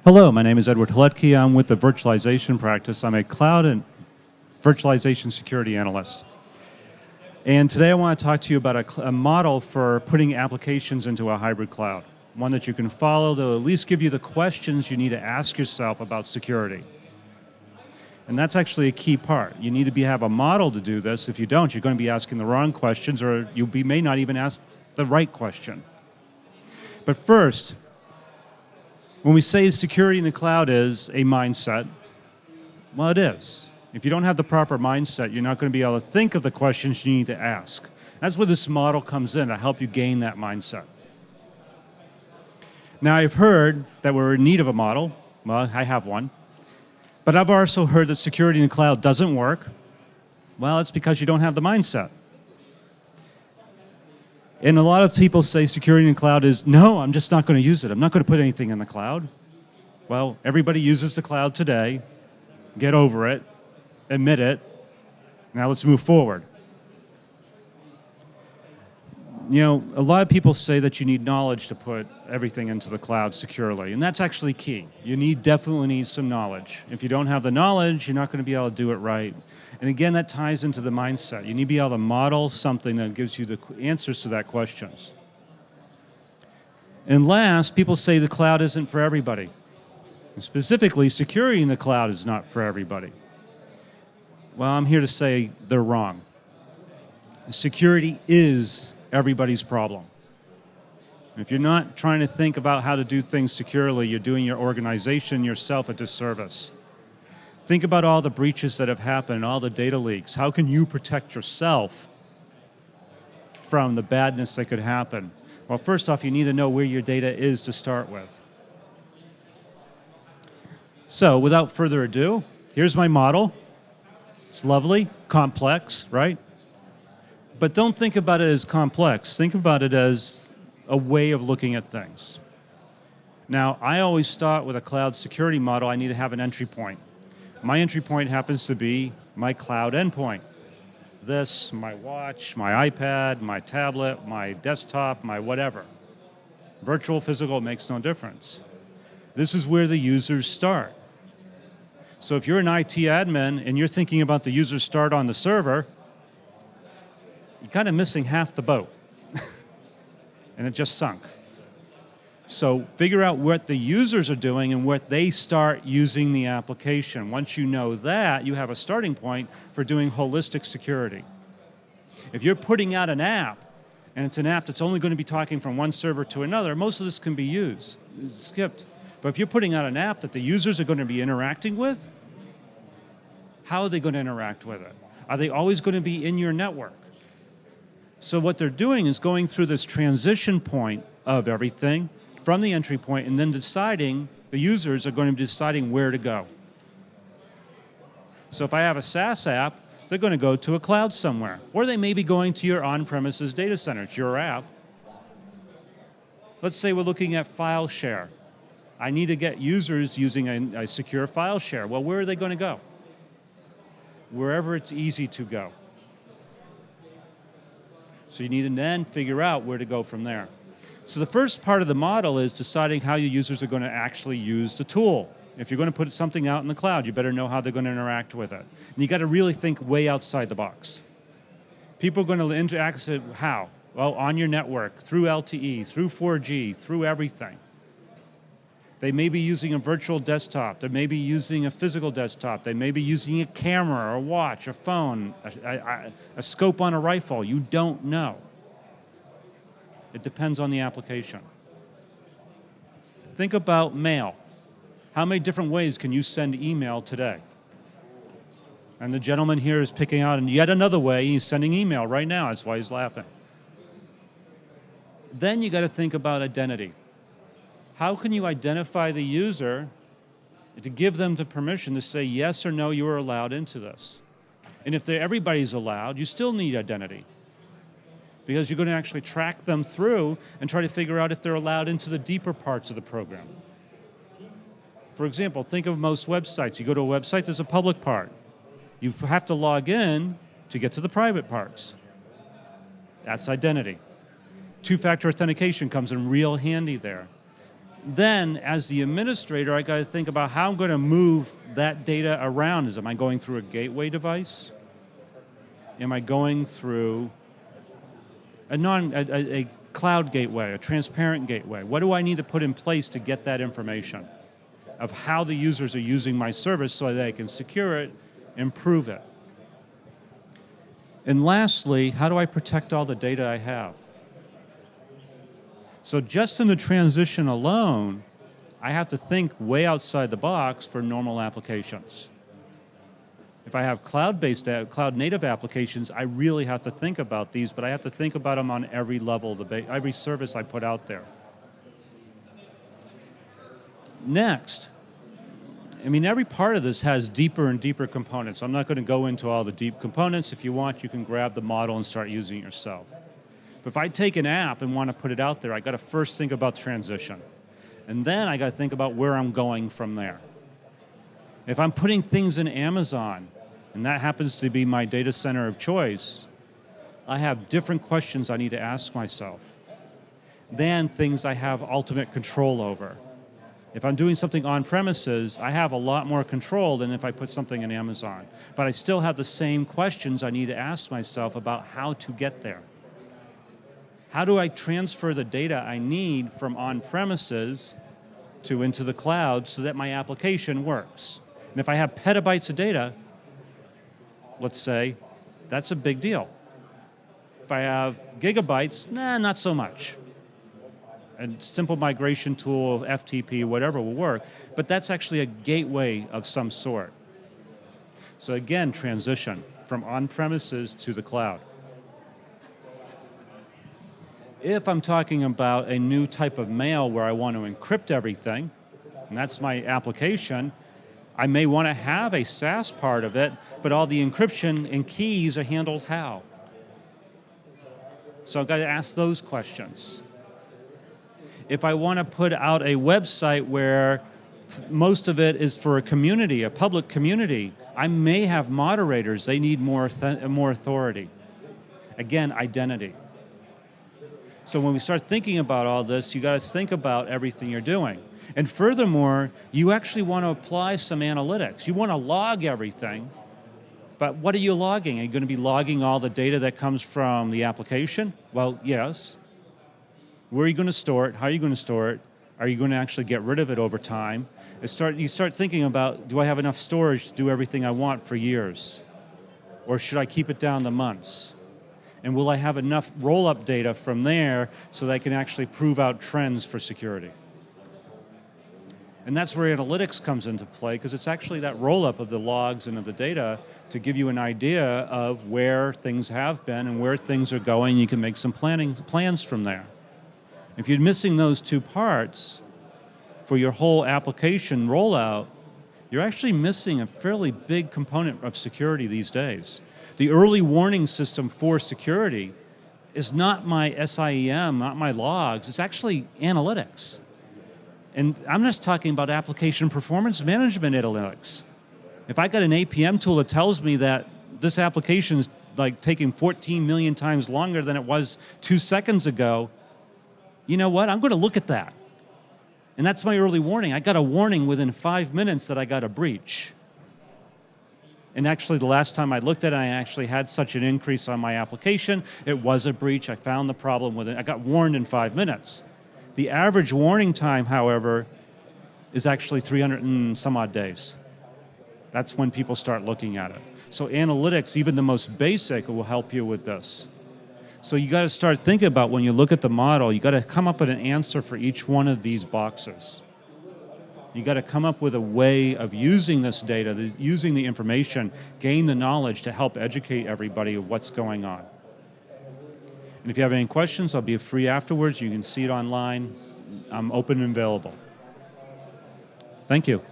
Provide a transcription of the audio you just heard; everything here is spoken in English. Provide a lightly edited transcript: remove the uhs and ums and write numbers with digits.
Hello, my name is Edward Haletky. I'm with the virtualization practice. I'm a cloud and virtualization security analyst. And today I want to talk to you about a model for putting applications into a hybrid cloud, one that you can follow to at least give you the questions you need to ask yourself about security. And that's actually a key part. You need to have a model to do this. If you don't, you're going to be asking the wrong questions, or you may not even ask the right question. But first, when we say security in the cloud is a mindset, well, it is. If you don't have the proper mindset, you're not going to be able to think of the questions you need to ask. That's where this model comes in to help you gain that mindset. Now, I've heard that we're in need of a model. Well, I have one. But I've also heard that security in the cloud doesn't work. Well, it's because you don't have the mindset. And a lot of people say security in the cloud is, no, I'm just not going to use it. I'm not going to put anything in the cloud. Well, everybody uses the cloud today. Get over it. Admit it. Now let's move forward. You know, a lot of people say that you need knowledge to put everything into the cloud securely, and that's actually key. You definitely need some knowledge. If you don't have the knowledge, you're not going to be able to do it right. And again, that ties into the mindset. You need to be able to model something that gives you the answers to that questions. And last, people say the cloud isn't for everybody. And specifically, security in the cloud is not for everybody. Well, I'm here to say they're wrong. Security is everybody's problem. If you're not trying to think about how to do things securely, you're doing your organization, yourself, a disservice. Think about all the breaches that have happened, all the data leaks. How can you protect yourself from the badness that could happen? Well, first off, you need to know where your data is to start with. So, without further ado, here's my model. It's lovely, complex, right? But don't think about it as complex. Think about it as a way of looking at things. Now, I always start with a cloud security model. I need to have an entry point. My entry point happens to be my cloud endpoint. This, my watch, my iPad, my tablet, my desktop, my whatever. Virtual, physical, makes no difference. This is where the users start. So if you're an IT admin and you're thinking about the users start on the server, you're kind of missing half the boat. And it just sunk. So figure out what the users are doing and what they start using the application. Once you know that, you have a starting point for doing holistic security. If you're putting out an app, and it's an app that's only going to be talking from one server to another, most of this can be skipped. But if you're putting out an app that the users are going to be interacting with, how are they going to interact with it? Are they always going to be in your network? So what they're doing is going through this transition point of everything from the entry point, and then the users are going to be deciding where to go. So if I have a SaaS app, they're going to go to a cloud somewhere, or they may be going to your on-premises data center. It's your app. Let's say we're looking at file share. I need to get users using a secure file share. Well, where are they going to go? Wherever it's easy to go. So you need to then figure out where to go from there. So the first part of the model is deciding how your users are going to actually use the tool. If you're going to put something out in the cloud, you better know how they're going to interact with it. And you got to really think way outside the box. People are going to interact with it how? Well, on your network, through LTE, through 4G, through everything. They may be using a virtual desktop. They may be using a physical desktop. They may be using a camera, or a watch, a phone, a scope on a rifle. You don't know. It depends on the application. Think about mail. How many different ways can you send email today? And the gentleman here is picking out yet another way. He's sending email right now. That's why he's laughing. Then you got to think about identity. How can you identify the user to give them the permission to say yes or no, you are allowed into this? And if everybody's allowed, you still need identity, because you're going to actually track them through and try to figure out if they're allowed into the deeper parts of the program. For example, think of most websites. You go to a website, there's a public part. You have to log in to get to the private parts. That's identity. Two-factor authentication comes in real handy there. Then, as the administrator, I got to think about how I'm going to move that data around. Am I going through a gateway device? Am I going through a cloud gateway, a transparent gateway? What do I need to put in place to get that information of how the users are using my service so that I can secure it, improve it? And lastly, how do I protect all the data I have? So just in the transition alone, I have to think way outside the box for normal applications. If I have cloud-based, cloud-native applications, I really have to think about these, but I have to think about them on every level, every service I put out there. Next, every part of this has deeper and deeper components. I'm not going to go into all the deep components. If you want, you can grab the model and start using it yourself. But if I take an app and want to put it out there, I got to first think about transition. And then I got to think about where I'm going from there. If I'm putting things in Amazon, and that happens to be my data center of choice, I have different questions I need to ask myself than things I have ultimate control over. If I'm doing something on premises, I have a lot more control than if I put something in Amazon. But I still have the same questions I need to ask myself about how to get there. How do I transfer the data I need from on-premises to into the cloud so that my application works? And if I have petabytes of data, let's say, that's a big deal. If I have gigabytes, not so much. A simple migration tool, FTP, whatever will work, but that's actually a gateway of some sort. So again, transition from on-premises to the cloud. If I'm talking about a new type of mail where I want to encrypt everything, and that's my application, I may want to have a SaaS part of it, but all the encryption and keys are handled how? So I've got to ask those questions. If I want to put out a website where most of it is for a community, a public community, I may have moderators. They need more authority. Again, identity. So when we start thinking about all this, you got to think about everything you're doing. And furthermore, you actually want to apply some analytics. You want to log everything, but what are you logging? Are you going to be logging all the data that comes from the application? Well, yes. Where are you going to store it? How are you going to store it? Are you going to actually get rid of it over time? You start thinking about, do I have enough storage to do everything I want for years? Or should I keep it down to months? And will I have enough roll-up data from there so that I can actually prove out trends for security? And that's where analytics comes into play, because it's actually that roll-up of the logs and of the data to give you an idea of where things have been and where things are going. You can make some plans from there. If you're missing those two parts for your whole application rollout, you're actually missing a fairly big component of security these days. The early warning system for security is not my SIEM, not my logs, it's actually analytics. And I'm just talking about application performance management analytics. If I got an APM tool that tells me that this application is like taking 14 million times longer than it was 2 seconds ago, you know what? I'm going to look at that. And that's my early warning. I got a warning within 5 minutes that I got a breach. And actually, the last time I looked at it, I actually had such an increase on my application. It was a breach. I found the problem with it. I got warned in 5 minutes. The average warning time, however, is actually 300 and some odd days. That's when people start looking at it. So analytics, even the most basic, will help you with this. So you got to start thinking about, when you look at the model, you got to come up with an answer for each one of these boxes. You got to come up with a way of using this data, using the information, gain the knowledge to help educate everybody of what's going on. And if you have any questions, I'll be free afterwards. You can see it online. I'm open and available. Thank you.